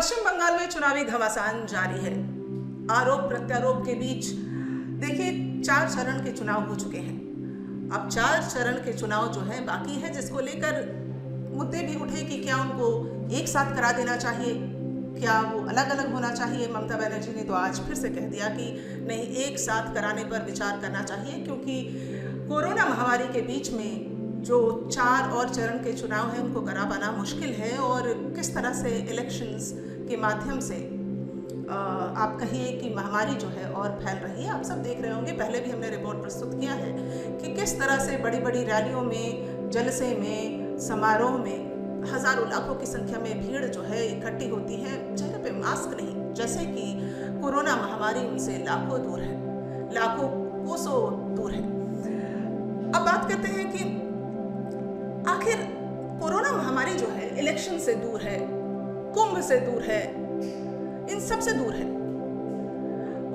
पश्चिम बंगाल में चुनावी घमासान जारी है। आरोप प्रत्यारोप के बीच देखिए 4 चरण के चुनाव हो चुके हैं। अब 4 चरण के चुनाव जो है बाकी है, जिसको लेकर मुद्दे भी उठे कि क्या उनको एक साथ करा देना चाहिए, क्या वो अलग अलग होना चाहिए। ममता बनर्जी ने तो आज फिर से कह दिया कि नहीं, एक साथ कराने पर विचार करना चाहिए, क्योंकि कोरोना महामारी के बीच में जो 4 और चरण के चुनाव हैं उनको करा पाना मुश्किल है। और किस तरह से इलेक्शंस के माध्यम से आप कहिए कि महामारी जो है और फैल रही है। आप सब देख रहे होंगे, पहले भी हमने रिपोर्ट प्रस्तुत किया है कि किस तरह से बड़ी बड़ी रैलियों में, जलसे में, समारोह में हज़ारों लाखों की संख्या में भीड़ जो है इकट्ठी होती है। चेहरे पे मास्क नहीं, जैसे कि कोरोना महामारी उनसे लाखों दूर है, लाखों कोसों दूर है। अब बात करते हैं कि आखिर कोरोना महामारी जो है इलेक्शन से दूर है, कुंभ से दूर है, इन सब से दूर है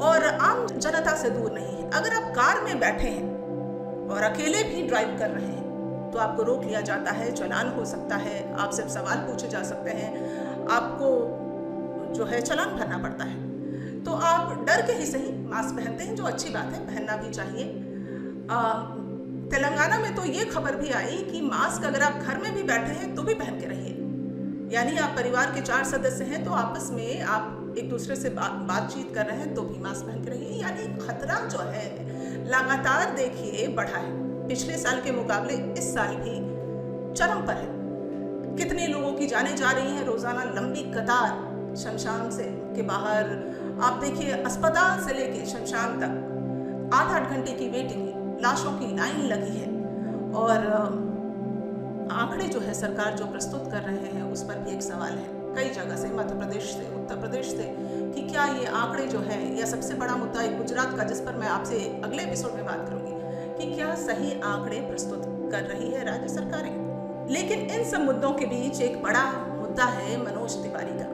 और आम जनता से दूर नहीं है। अगर आप कार में बैठे हैं और अकेले भी ड्राइव कर रहे हैं तो आपको रोक लिया जाता है, चालान हो सकता है, आपसे सवाल पूछे जा सकते हैं, आपको जो है चालान भरना पड़ता है। तो आप डर के ही सही मास्क पहनते हैं, जो अच्छी बात है, पहनना भी चाहिए। तेलंगाना में तो ये खबर भी आई कि मास्क अगर आप घर में भी बैठे हैं तो भी पहन के रहिए। यानी आप परिवार के 4 सदस्य हैं तो आपस में आप एक दूसरे से बातचीत कर रहे हैं तो भी मास्क पहन के रहिए। यानी खतरा जो है लगातार देखिए बढ़ा है, पिछले साल के मुकाबले इस साल भी चरम पर है। कितने लोगों की जानें जा रही हैं, रोजाना लंबी कतार शमशान से के बाहर। आप देखिए अस्पताल से लेके शमशान तक 8-8 घंटे की वेटिंग, लाशों की लाइन लगी है। और आंकड़े जो है सरकार जो प्रस्तुत कर रहे हैं उस पर भी एक सवाल है कई जगह से, मध्य प्रदेश से, उत्तर प्रदेश से, कि क्या ये आंकड़े जो है, या सबसे बड़ा मुद्दा है गुजरात का, जिस पर मैं आपसे अगले एपिसोड में बात करूंगी, कि क्या सही आंकड़े प्रस्तुत कर रही है राज्य सरकारें। लेकिन इन सब मुद्दों के बीच एक बड़ा मुद्दा है मनोज तिवारी का।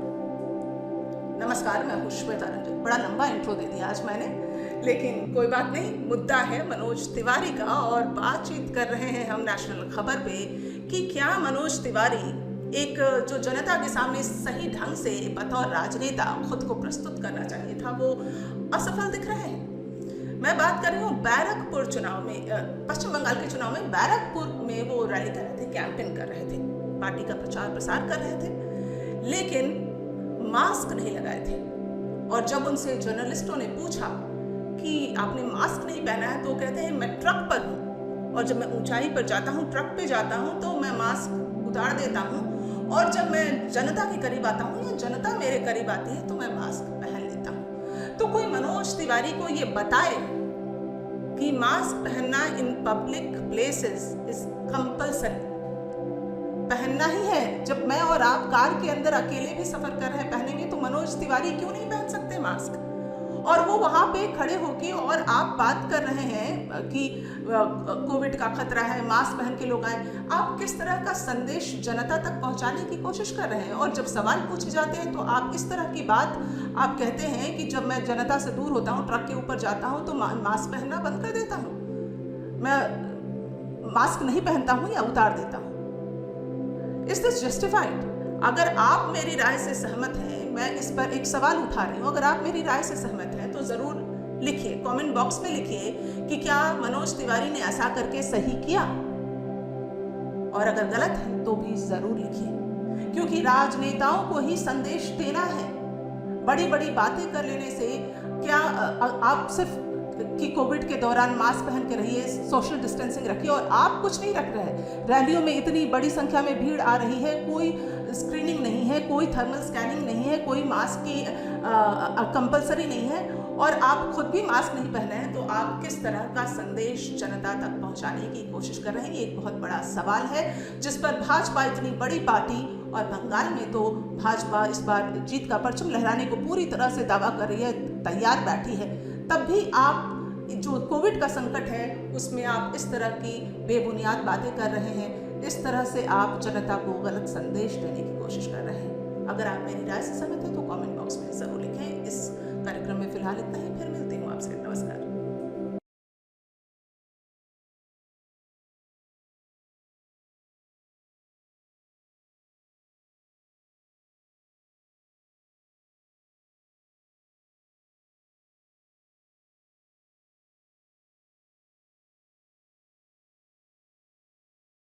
नमस्कार, मैं हूं श्वेता रंजन। बड़ा लंबा इंट्रो दे दिया आज मैंने, लेकिन कोई बात नहीं। मुद्दा है मनोज तिवारी का और बातचीत कर रहे हैं हम नेशनल खबर पे कि क्या मनोज तिवारी एक जो जनता के सामने सही ढंग से बतौर राजनेता खुद को प्रस्तुत करना चाहिए था, वो असफल दिख रहे हैं। मैं बात कर रही हूँ बैरकपुर चुनाव में, पश्चिम बंगाल के चुनाव में बैरकपुर में वो रैली कर रहे थे, कैंपेन कर रहे थे, पार्टी का प्रचार प्रसार कर रहे थे, लेकिन मास्क नहीं लगाए थे। और जब उनसे जर्नलिस्टों ने पूछा कि आपने मास्क नहीं पहना है, तो कहते हैं मैं ट्रक पर हूँ और जब मैं ऊंचाई पर जाता हूँ, ट्रक पे जाता हूँ, तो मैं मास्क उतार देता हूँ, और जब मैं जनता के करीब आता हूँ या जनता मेरे करीब आती है तो मैं मास्क पहन लेता हूँ। तो कोई मनोज तिवारी को ये बताए कि मास्क पहनना in public places is compulsory, पहनना ही है। जब मैं और आप कार के अंदर अकेले भी सफर कर रहे हैं पहनेंगे, तो मनोज तिवारी क्यों नहीं पहन सकते मास्क? और वो वहाँ पे खड़े होके और आप बात कर रहे हैं कि कोविड का खतरा है, मास्क पहन के लोग आए। आप किस तरह का संदेश जनता तक पहुँचाने की कोशिश कर रहे हैं? और जब सवाल पूछे जाते हैं तो आप इस तरह की बात आप कहते हैं कि जब मैं जनता से दूर होता हूँ, ट्रक के ऊपर जाता हूँ, तो मास्क पहनना बंद कर देता हूँ, मैं मास्क नहीं पहनता हूँ या उतार देता हूँ। Is this justified? अगर आप मेरी राय से सहमत हैं, मैं इस पर एक सवाल उठा रही हूँ, अगर आप मेरी राय से सहमत हैं तो ज़रूर लिखिए, कमेंट बॉक्स में लिखिए कि क्या मनोज तिवारी ने ऐसा करके सही किया, और अगर गलत है तो भी ज़रूर लिखिए, क्योंकि राजनेताओं को ही संदेश देना है। बड़ी बड़ी बातें कर लेने से क्या आप सिर्फ कि कोविड के दौरान मास्क पहन के रहिए, सोशल डिस्टेंसिंग रखिए, और आप कुछ नहीं रख रहे। रैलियों में इतनी बड़ी संख्या में भीड़ आ रही है, कोई स्क्रीनिंग नहीं है, कोई थर्मल स्कैनिंग नहीं है, कोई मास्क की कंपलसरी नहीं है, और आप खुद भी मास्क नहीं पहने हैं, तो आप किस तरह का संदेश जनता तक पहुंचाने की कोशिश कर रहे हैं? ये एक बहुत बड़ा सवाल है, जिस पर भाजपा इतनी बड़ी पार्टी, और बंगाल में तो भाजपा इस बार जीत का परचम लहराने को पूरी तरह से दावा कर रही है, तैयार बैठी है। तब भी आप जो कोविड का संकट है उसमें आप इस तरह की बेबुनियाद बातें कर रहे हैं, इस तरह से आप जनता को गलत संदेश देने की कोशिश कर रहे हैं। अगर आप मेरी राय से सहमत हैं तो कमेंट बॉक्स में ज़रूर लिखें। इस कार्यक्रम में फिलहाल इतना ही, फिर मिलती हूँ आपसे। नमस्कार।